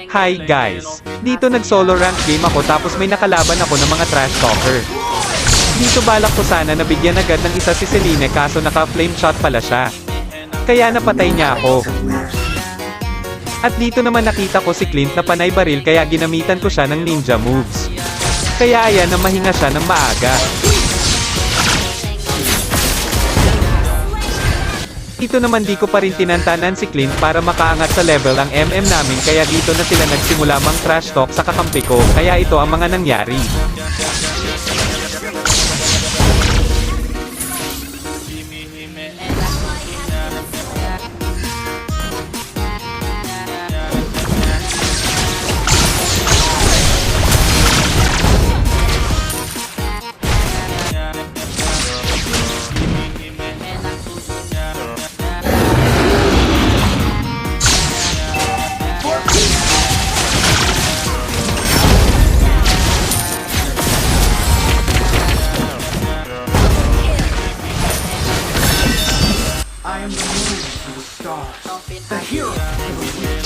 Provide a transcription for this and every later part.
Hi guys! Dito nag-solo rank game ako tapos may nakalaban ako ng mga trash talker. Dito balak ko sana na bigyan agad ng isa si Celine kaso naka-flame shot pala siya. Kaya napatay niya ako. At dito naman nakita ko si Clint na panay baril kaya ginamitan ko siya ng ninja moves. Kaya ayan na mahinga siya ng maaga. Dito naman di ko pa rin tinantanan si Clint para makaangat sa level ang MM namin kaya dito na sila nagsimula mang trash talk sa kakampi ko, kaya ito ang mga nangyari. I am the moon to the stars, the hero to the weak.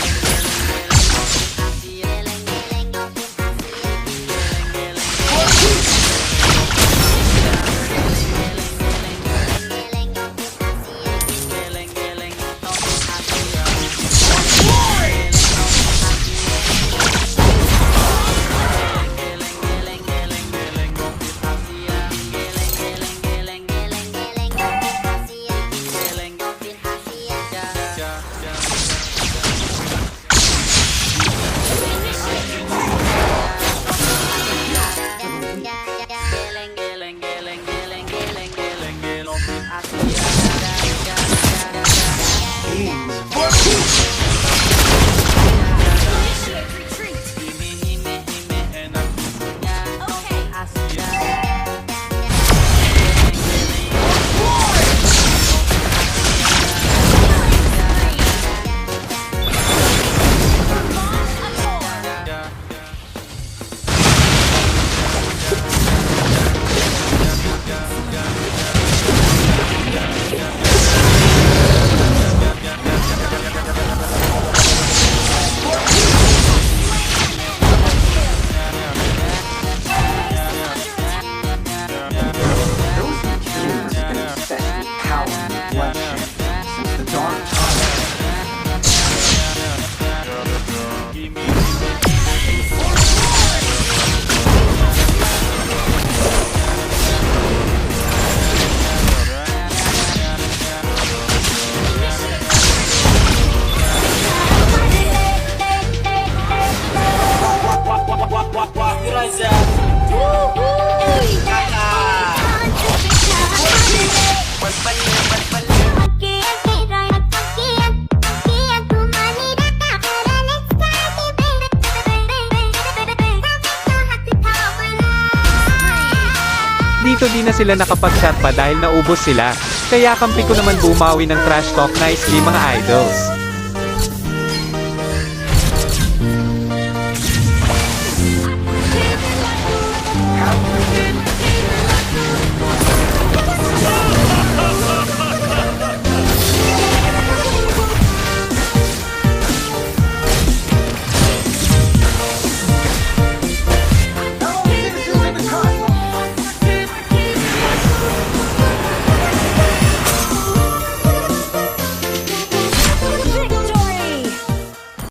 Dito di na sila nakapag-shot pa dahil naubos sila. Kaya kampi ko naman bumawi ng trash talk nicely mga idols.